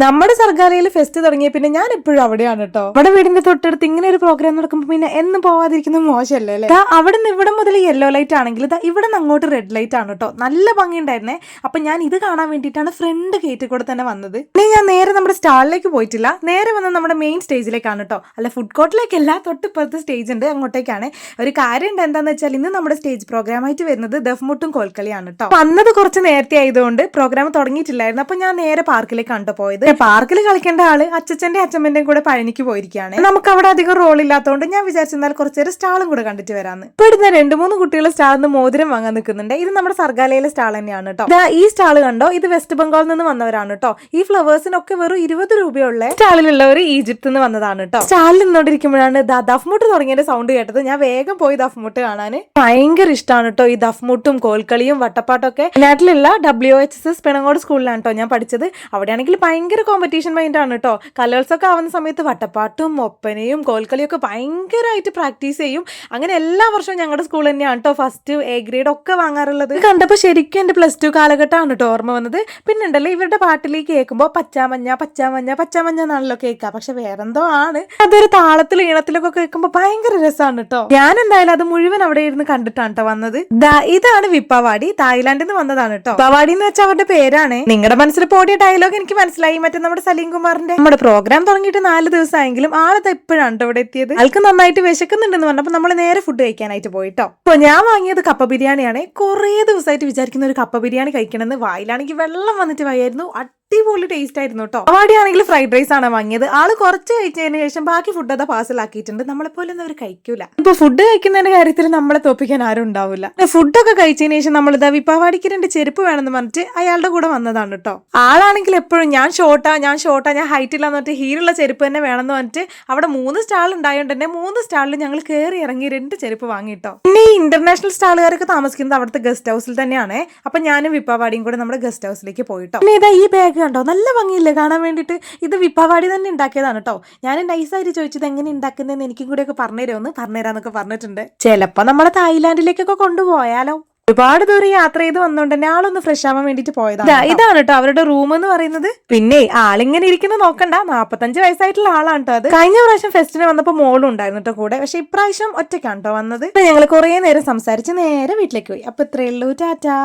നമ്മുടെ സർഗാലയിൽ ഫെസ്റ്റ് തുടങ്ങിയ പിന്നെ ഞാൻ എപ്പോഴും അവിടെയാണ് കേട്ടോ. നമ്മുടെ വീടിന്റെ തൊട്ടടുത്ത് ഇങ്ങനെ ഒരു പ്രോഗ്രാം നടക്കുമ്പോൾ പിന്നെ എന്നും പോവാതിരിക്കുന്ന മോശമല്ലേ അല്ലേ. അവിടെ നിന്ന് ഇവിടെ മുതൽ യെല്ലോ ലൈറ്റ് ആണെങ്കിൽ ഇവിടെ നിന്ന് അങ്ങോട്ട് റെഡ് ലൈറ്റ് ആണ് കേട്ടോ. നല്ല ഭംഗിയുണ്ടായിരുന്നേ. അപ്പൊ ഞാൻ ഇത് കാണാൻ വേണ്ടിയിട്ടാണ് ഫ്രണ്ട് ഗേറ്റിൽ കൂടെ തന്നെ വന്നത്. ഇനി ഞാൻ നേരെ നമ്മുടെ സ്റ്റാളിലേക്ക് പോയിട്ടില്ല, നേരെ വന്ന് നമ്മുടെ മെയിൻ സ്റ്റേജിലേക്കാണ് കേട്ടോ. അല്ല, ഫുഡ് കോർട്ടിലേക്കല്ല, തൊട്ടിപ്പുറത്ത് സ്റ്റേജ് ഉണ്ട്, അങ്ങോട്ടേക്കാണ്. ഒരു കാര്യം ഉണ്ട്, എന്താന്ന് വെച്ചാൽ ഇന്ന് നമ്മുടെ സ്റ്റേജ് പ്രോഗ്രാം ആയിട്ട് വരുന്നത് ദഫ്മുട്ടും കോൽക്കളിയാണ് കേട്ടോ. വന്നത് കുറച്ച് നേരത്തെ ആയതുകൊണ്ട് പ്രോഗ്രാം തുടങ്ങിയിട്ടില്ലായിരുന്നു. അപ്പൊ ഞാൻ നേരെ പാർക്കിലേക്കാണ് കേട്ടോ പോയത്. പാർക്കിൽ കളിക്കേണ്ട ആള് അച്ഛന്റെയും അച്ഛമ്മന്റെയും കൂടെ പഴനിക്ക് പോയിരിക്കുകയാണ്. നമുക്ക് അവിടെ അധികം റോൾ ഇല്ലാത്തതുകൊണ്ട് ഞാൻ വിചാരിച്ചെന്നാൽ കുറച്ചു നേരം സ്റ്റാളും കൂടെ കണ്ടിട്ട് വരാന്ന്. ഇപ്പൊ ഇടുന്ന 2-3 കുട്ടികൾ സ്റ്റാളിന്ന് മോതിരം വാങ്ങാൻ നിൽക്കുന്നുണ്ട്. ഇത് നമ്മുടെ സർഗാലയിലെ സ്റ്റാൾ തന്നെയാണ് കേട്ടോ. ഈ സ്റ്റാള് കണ്ടോ, ഇത് വെസ്റ്റ് ബംഗാളിൽ നിന്ന് വന്നവരാണ് കേട്ടോ. ഈ ഫ്ലവേഴ്സിനൊക്കെ വെറും 20 രൂപയുള്ള സ്റ്റാളിലുള്ളവർ ഈജിപ്തിൽ നിന്ന് വന്നതാണ് കേട്ടോ. സ്റ്റാളിൽ നിന്നോണ്ടിരിക്കുമ്പോഴാണ് ദഫ്മുട്ട് തുടങ്ങിയ സൗണ്ട് കേട്ടത്. ഞാൻ വേഗം പോയി ദഫ്മുട്ട് കാണാന്. ഭയങ്കര ഇഷ്ടമാണ് കേട്ടോ ഈ ദഫ്മുട്ടും കോൽക്കളിയും വട്ടപ്പാട്ടും ഒക്കെ. നാട്ടിലുള്ള WHSS പെണങ്ങോട് സ്കൂളിലാണ് കേട്ടോ ഞാൻ പഠിച്ചത്. അവിടെയാണെങ്കിൽ ഭയങ്കര കോമ്പറ്റീഷൻ മൈൻഡ് ആണ് കേട്ടോ. കലോത്സവമൊക്കെ ആവുന്ന സമയത്ത് വട്ടപ്പാട്ടും ഒപ്പനയും കോൽക്കളിയും ഒക്കെ ഭയങ്കരമായിട്ട് പ്രാക്ടീസ് ചെയ്യും. അങ്ങനെ എല്ലാ വർഷവും ഞങ്ങളുടെ സ്കൂൾ തന്നെയാണ് കേട്ടോ ഫസ്റ്റ് A ഗ്രേഡ് ഒക്കെ വാങ്ങാറുള്ളത്. കണ്ടപ്പോൾ ശരിക്കും എന്റെ +2 കാലഘട്ടമാണ് കേട്ടോ ഓർമ്മ വന്നത്. പിന്നെ ഉണ്ടല്ലോ ഇവരുടെ പാട്ടിലേക്ക് കേൾക്കുമ്പോൾ പച്ചാമഞ്ഞ പച്ചാമഞ്ഞ പച്ചാമഞ്ഞ എന്നാണല്ലോ കേൾക്കുക, പക്ഷെ വേറെന്തോ ആണ്. അതൊരു താളത്തിലും ഈണത്തിലൊക്കെ കേൾക്കുമ്പോൾ ഭയങ്കര രസമാണ് കേട്ടോ. ഞാൻ എന്തായാലും അത് മുഴുവൻ അവിടെ ഇരുന്ന് കണ്ടിട്ടാണ് കേട്ടോ വന്നത്. ഇതാണ് വിപ്പവാടി, തായ്ലാന്റിൽ നിന്ന് വന്നതാണ് കേട്ടോ. വിപ്പവാടി എന്ന് വെച്ചാൽ അവരുടെ പേരാണ്. നിങ്ങളുടെ മനസ്സിൽ പോടിയ ഡയലോഗ് എനിക്ക് മനസ്സിലായി, മറ്റേ നമ്മുടെ സലീം കുമാറിന്റെ. നമ്മുടെ പ്രോഗ്രാം തുടങ്ങിയിട്ട് 4 ദിവസമായെങ്കിലും ആളത് എപ്പോഴാണ് ഇവിടെ എത്തിയത്. ആൾക്ക് നന്നായിട്ട് വിശക്കുന്നുണ്ടെന്ന് പറഞ്ഞപ്പോൾ നമ്മൾ നേരെ ഫുഡ് കഴിക്കാനായിട്ട് പോയിട്ടോ. അപ്പൊ ഞാൻ വാങ്ങിയത് കപ്പ ബിരിയാണിയാണ്. കുറെ ദിവസമായിട്ട് വിചാരിക്കുന്ന ഒരു കപ്പ ബിരിയാണി കഴിക്കണമെന്ന്. വായിലാണെങ്കിൽ വെള്ളം വന്നിട്ട് വയ്യായിരുന്നു. അടിപൊളി ടേസ്റ്റ് ആയിരുന്നു കേട്ടോ. അവാടിയാണെങ്കിൽ ഫ്രൈഡ് റൈസ് ആണ് വാങ്ങിയത്. ആള് കുറച്ച് കഴിച്ചതിന് ശേഷം ബാക്കി ഫുഡ് അതാ പാഴ്സലാക്കിയിട്ടുണ്ട്. നമ്മളെ പോലെ ഒന്നും അവർ കഴിക്കൂല. ഇപ്പൊ ഫുഡ് കഴിക്കുന്നതിന്റെ കാര്യത്തിൽ നമ്മളെ തോപ്പിക്കാൻ ആരും ഉണ്ടാവില്ല. ഫുഡൊക്കെ കഴിച്ചതിന് ശേഷം നമ്മളിതാ വിപ്പാവാടിക്ക് 2 ചെരുപ്പ് വേണമെന്ന് പറഞ്ഞിട്ട് അയാളുടെ കൂടെ വന്നതാണ് കേട്ടോ. ആളാണെങ്കിൽ എപ്പോഴും ഞാൻ ഷോർട്ടാ ഞാൻ ഹൈറ്റ് ഇല്ലാന്ന് പറഞ്ഞിട്ട് ഹീലുള്ള ചെരുപ്പ് തന്നെ വേണമെന്ന് പറഞ്ഞിട്ട് അവിടെ 3 സ്റ്റാൾ ഉണ്ടായോണ്ട് തന്നെ 3 സ്റ്റാളിൽ ഞങ്ങൾ കയറി ഇറങ്ങി 2 ചെരുപ്പ് വാങ്ങിട്ടോ. പിന്നെ ഈ ഇന്റർനാഷണൽ സ്റ്റാളുകാരൊക്കെ താമസിക്കുന്നത് അവിടുത്തെ ഗസ്റ്റ് ഹൗസിൽ തന്നെയാണ്. അപ്പൊ ഞാനും വിപ്പാവാടിയും കൂടെ നമ്മുടെ ഗസ്റ്റ് ഹൗസിലേക്ക് പോയിട്ടോ. പിന്നെ ഇതാ ഈ ബാഗ് കണ്ടോ, നല്ല ഭംഗിയില്ലേ കാണാൻ വേണ്ടിയിട്ട്. ഇത് വിപ്പാവാടി തന്നെ ഉണ്ടാക്കിയതാണ് കേട്ടോ. ഞാൻ നൈസായിട്ട് ചോദിച്ചത് എങ്ങനെ ഉണ്ടാക്കുന്നതെന്ന് എനിക്കും കൂടെ ഒക്കെ പറഞ്ഞുതരാന്നൊക്കെ പറഞ്ഞിട്ടുണ്ട്. ചിലപ്പോ നമ്മളെ തായ്ലാന്റിലേക്കൊക്കെ കൊണ്ടുപോയാലോ. ഒരുപാട് ദൂരം യാത്ര ചെയ്ത് വന്നോണ്ട് തന്നെ ആളൊന്ന് ഫ്രഷ് ആവാൻ വേണ്ടിട്ട് പോയതാണ്. ഇതാണ് കേട്ടോ അവരുടെ റൂം എന്ന് പറയുന്നത്. പിന്നെ ആളിങ്ങനെ ഇരിക്കുന്നത് നോക്കണ്ട, 45 വയസ്സായിട്ടുള്ള ആളാണ് കേട്ടോ അത്. കഴിഞ്ഞ പ്രാവശ്യം ഫെസ്റ്റിന് വന്നപ്പോ മോളും ഉണ്ടായിരുന്നു കേട്ടോ കൂടെ. പക്ഷെ ഇപ്രാവശ്യം ഒറ്റയ്ക്കാണ് കേട്ടോ വന്നത്. ഞങ്ങൾ കുറെ നേരം സംസാരിച്ച് നേരെ വീട്ടിലേക്ക് പോയി. അപ്പൊ ഇത്രയേ ഉള്ളൂ, ടാറ്റാ.